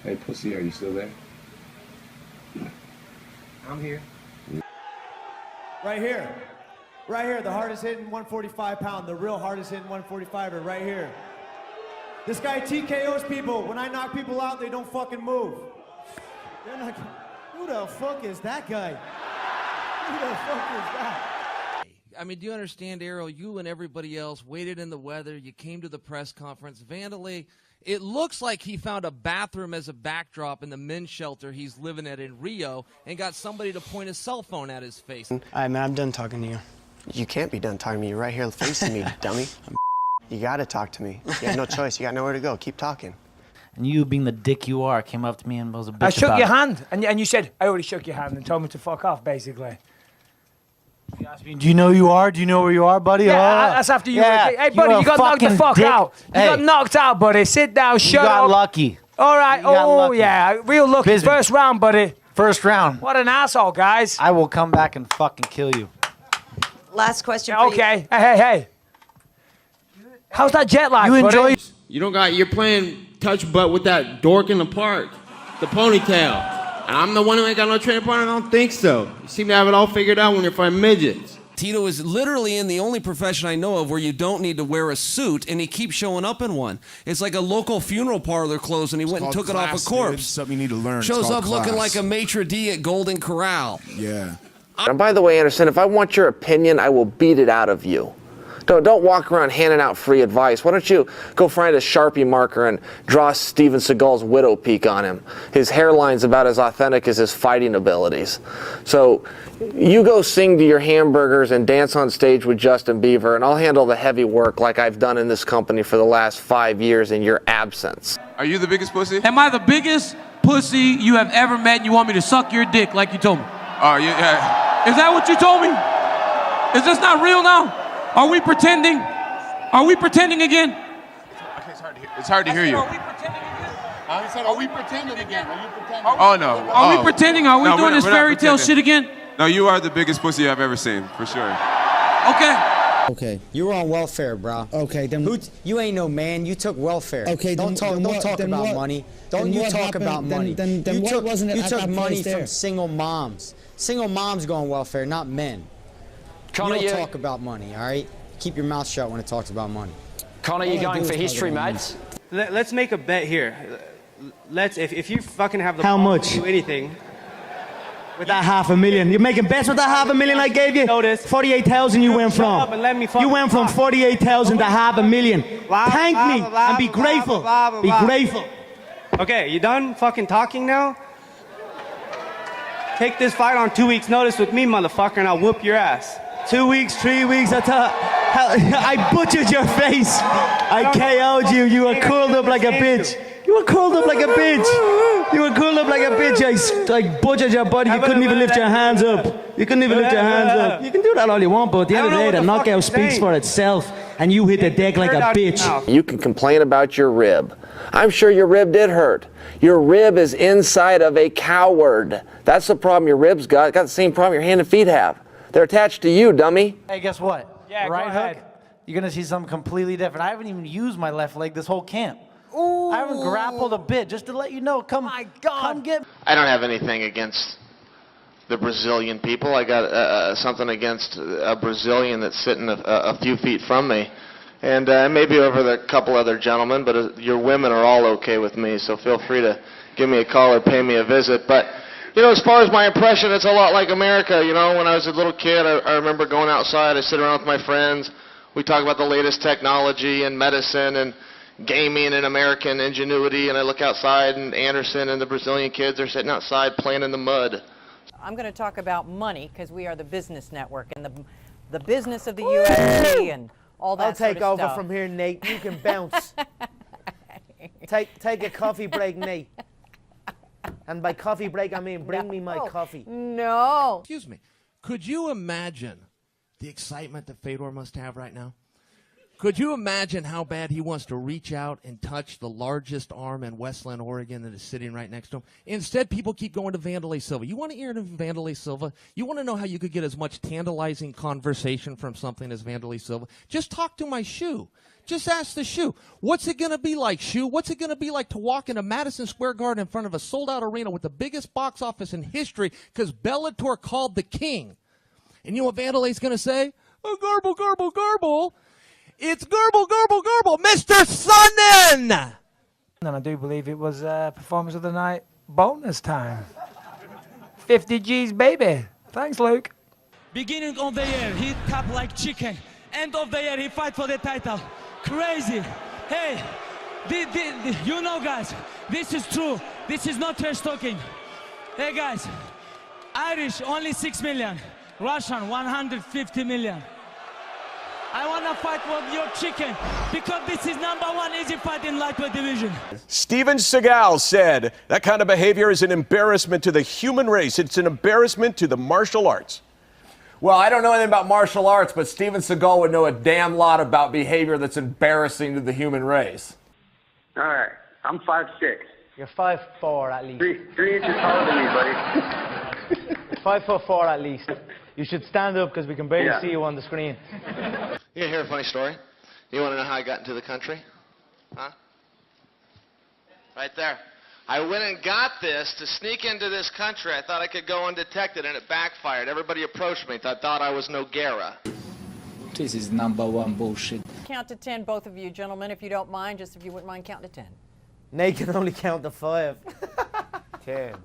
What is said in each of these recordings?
Hey, pussy, are you still there? I'm here. Right here. Right here, the hardest hitting 145 pound, the real hardest hitting 145er, right here. This guy TKOs people. When I knock people out, they don't fucking move. They're not. Who the fuck is that guy? Who the fuck is that? I mean, do you understand, Errol? You and everybody else waited in the weather. You came to the press conference. Vandalay, it looks like he found a bathroom as a backdrop in the men's shelter he's living at in Rio and got somebody to point a cell phone at his face. All right, man, I'm done talking to you. You can't be done talking to me. You're right here facing me, dummy. You gotta talk to me. You have no choice. You got nowhere to go. Keep talking. And you, being the dick you are, came up to me and was a bitch I shook about your it. hand, and you said, I already shook your hand and told me to fuck off, basically. You asked me, do you know who you are? Do you know where you are, buddy? Yeah, that's after you. Yeah, Hey, buddy, you got knocked the fuck dick. out. You Hey, got knocked out, buddy. Sit down, shut you got up. lucky. All right, You got lucky. yeah, real lucky. Business. First round, buddy. First round. What an asshole, guys. I will come back and fucking kill you. Last question for you. Okay, hey. How's that jet lag, You buddy? enjoy. You're playing touch butt with that dork in the park, the ponytail. And I'm the one who ain't got no training partner? I don't think so. You seem to have it all figured out when you're fighting midgets. Tito is literally in the only profession I know of where you don't need to wear a suit, and he keeps showing up in one. It's like a local funeral parlor clothes, and he went and took it off a corpse. It's something you need to learn. Shows up looking like a maitre d' at Golden Corral. Yeah. And by the way, Anderson, if I want your opinion, I will beat it out of you. Don't walk around handing out free advice. Why don't you go find a Sharpie marker and draw Steven Seagal's widow peak on him? His hairline's about as authentic as his fighting abilities. So you go sing to your hamburgers and dance on stage with Justin Bieber, and I'll handle the heavy work like I've done in this company for the last 5 years in your absence. Are you the biggest pussy? Am I the biggest pussy you have ever met and you want me to suck your dick like you told me? Oh, yeah. Is that what you told me? Is this not real now? Are we pretending? Are we pretending again? Okay, it's hard to hear you. Are we pretending again? I said, are we pretending again? Are you pretending? Oh, no. Are we pretending? Are we No, doing this we're not fairy tale shit pretending. again? No, you are the biggest pussy I've ever seen, for sure. Okay. Okay, you were on welfare, bro. Okay, then You ain't no man. You took welfare. Okay, don't talk about money. Don't you talk about money. Then you what took, wasn't it you at took that money place there? from single moms. Single moms go on welfare, not men. Connor, you don't talk about money, all right? Keep your mouth shut when it talks about money. Connor, you going for history, mate? Let's make a bet here. If you fucking have the How balls much? to do anything. With that $500,000. You're making bets with that $500,000 I gave you? Notice. 48,000 you went Shut up from. and let me You went from 48,000 to $500,000. Thank me and be grateful. Be grateful. Okay, you done fucking talking now? Take this fight on 2 weeks' notice with me, motherfucker, and I'll whoop your ass. 2 weeks, 3 weeks, I butchered your face. I KO'd you. You were curled up like a bitch. You were curled up like a bitch. You were curled up like a bitch. I butchered your body. You couldn't even lift your hands up. You couldn't even lift your hands up. You can do that all you want, but at the end of the day, the knockout speaks for itself, and you hit the deck like a bitch. You can complain about your rib. I'm sure your rib did hurt. Your rib is inside of a coward. That's the problem your rib's got. It's got the same problem your hand and feet have. They're attached to you, dummy. Hey, guess what? Yeah, right go hook, ahead. you're going to see something completely different. I haven't even used my left leg this whole camp. I haven't grappled a bit, just to let you know. Come get. I don't have anything against the Brazilian people. I got something against a Brazilian that's sitting a few feet from me. And maybe over the couple other gentlemen, but your women are all okay with me, so feel free to give me a call or pay me a visit. But, you know, as far as my impression, it's a lot like America. You know, when I was a little kid, I remember going outside. I sit around with my friends. We talk about the latest technology and medicine and gaming and American ingenuity, and I look outside, and Anderson and the Brazilian kids are sitting outside playing in the mud. I'm going to talk about money because we are the business network and the business of the UFC and all that I'll take sort of over stuff. from here, Nate. You can bounce. Take a coffee break, Nate. And by coffee break, I mean bring me my coffee. No. Excuse me. Could you imagine the excitement that Fedor must have right now? Could you imagine how bad he wants to reach out and touch the largest arm in Westland, Oregon that is sitting right next to him? Instead, people keep going to Wanderlei Silva. You want to hear Wanderlei Silva? You want to know how you could get as much tantalizing conversation from something as Wanderlei Silva? Just talk to my shoe. Just ask the shoe. What's it going to be like, shoe? What's it going to be like to walk into Madison Square Garden in front of a sold-out arena with the biggest box office in history because Bellator called the king? And you know what Wanderlei's going to say? Oh, garble, garble, garble. It's garble, garble, garble, Mr. Sonnen! And I do believe it was performance of the night bonus time. 50 G's, baby. Thanks, Luke. Beginning of the year, he tap like chicken. End of the year, he fight for the title. Crazy. Hey, you know, guys, this is true. This is not trash talking. Hey, guys, Irish, only 6 million. Russian, 150 million. I want to fight with your chicken because this is #1 easy fight in lightweight division. Steven Seagal said that kind of behavior is an embarrassment to the human race. It's an embarrassment to the martial arts. Well, I don't know anything about martial arts, but Steven Seagal would know a damn lot about behavior that's embarrassing to the human race. All right. I'm 5'6". You're 5'4" at least. 3 inches taller than me, buddy. 5'4" at least. You should stand up because we can barely Yeah. see you on the screen. You hear a funny story? You want to know how I got into the country? Huh? Right there. I went and got this to sneak into this country. I thought I could go undetected, and it backfired. Everybody approached me. Thought I was Nogueira. This is #1 bullshit. Count to 10, both of you gentlemen, if you don't mind, just if you wouldn't mind counting to 10. Nate can only count to 5. 10.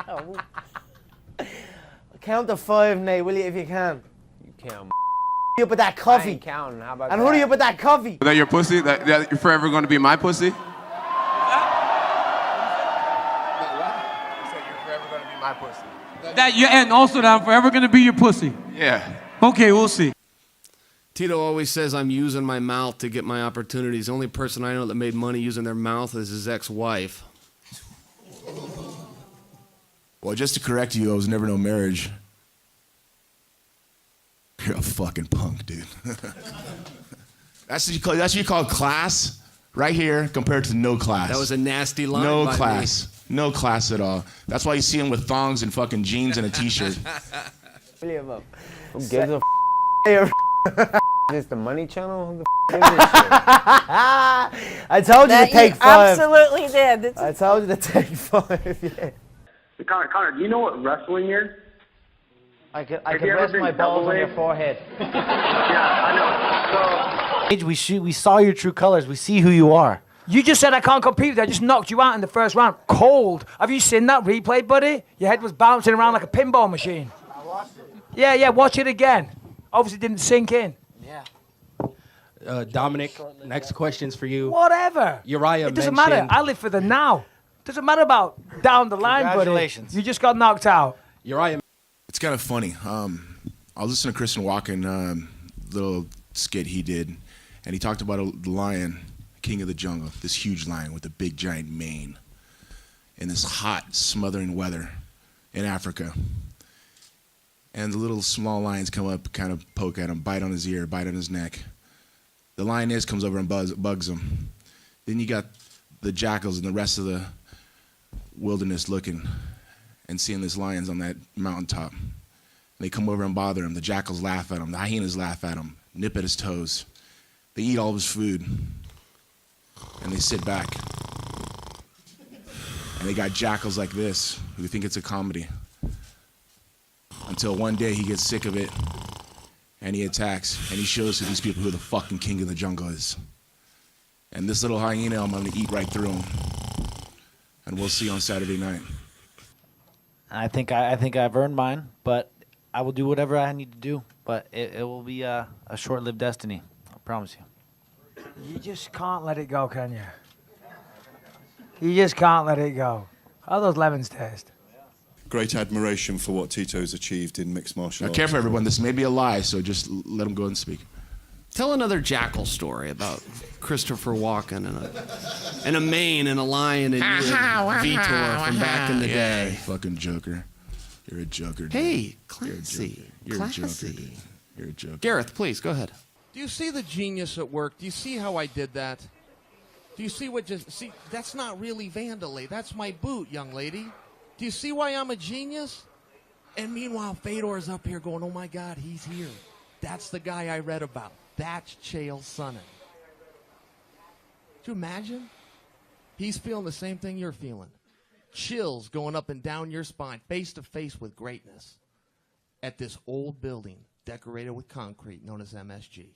Oh. Count to 5, Nate, will you, if you can? You can't. You up with that coffee. I ain't counting. How about And that? who do you up with that coffee? Is that your pussy? That you're forever going to be my pussy? That you and also that I'm forever gonna be your pussy. Yeah. Okay, we'll see. Tito always says I'm using my mouth to get my opportunities. The only person I know that made money using their mouth is his ex-wife. Well, just to correct you, I was never no marriage. You're a fucking punk, dude. That's what you call class, right here, compared to no class. That was a nasty line. No by class. Me. No class at all. That's why you see him with thongs and fucking jeans and a t-shirt. William, who gives a f***? Is this the money channel? Who the f*** is this shit? I told you to take 5. Absolutely did. I told you to take 5, yeah. Connor, do you know what wrestling is? I could Have you ever rest been my balls on your double-legged? forehead. Yeah, I know. We saw your true colors. We see who you are. You just said I can't compete with you. I just knocked you out in the first round. Cold. Have you seen that replay, buddy? Your head was bouncing around like a pinball machine. I watched it. Yeah, watch it again. Obviously didn't sink in. Yeah. Dominic, next question's for you. Whatever. Uriah It doesn't matter. I live for the now. Doesn't matter about down the line, buddy. Congratulations. You just got knocked out. Uriah. It's kind of funny. I was listening to Christian Walken, little skit he did, and he talked about the lion, king of the jungle, this huge lion with a big giant mane in this hot, smothering weather in Africa. And the little small lions come up, kind of poke at him, bite on his ear, bite on his neck. The lioness comes over and bugs him. Then you got the jackals and the rest of the wilderness looking and seeing this lions on that mountaintop. And they come over and bother him. The jackals laugh at him. The hyenas laugh at him, nip at his toes. They eat all of his food. And they sit back. And they got jackals like this who think it's a comedy. Until one day he gets sick of it and he attacks and he shows to these people who the fucking king of the jungle is. And this little hyena, I'm gonna eat right through him. And we'll see on Saturday night. I think I've earned mine, but I will do whatever I need to do. But it will be a short-lived destiny. I promise you. You just can't let it go, can you? You just can't let it go. How those lemons taste? Great admiration for what Tito's achieved in mixed martial arts. Now, careful, everyone. This may be a lie, so just let him go and speak. Tell another jackal story about Christopher Walken and a mane and a lion and you and Vitor from back in the day. You fucking joker. You're a joker. Dude. Hey, classy. You're a joker. Classy. Dude. You're a joker. Gareth, please, go ahead. Do you see the genius at work? Do you see how I did that? Do you see what see, that's not really Vandalay. That's my boot, young lady. Do you see why I'm a genius? And meanwhile, Fedor's up here going, oh my God, he's here. That's the guy I read about. That's Chael Sonnen. Do you imagine? He's feeling the same thing you're feeling. Chills going up and down your spine, face to face with greatness at this old building decorated with concrete known as MSG.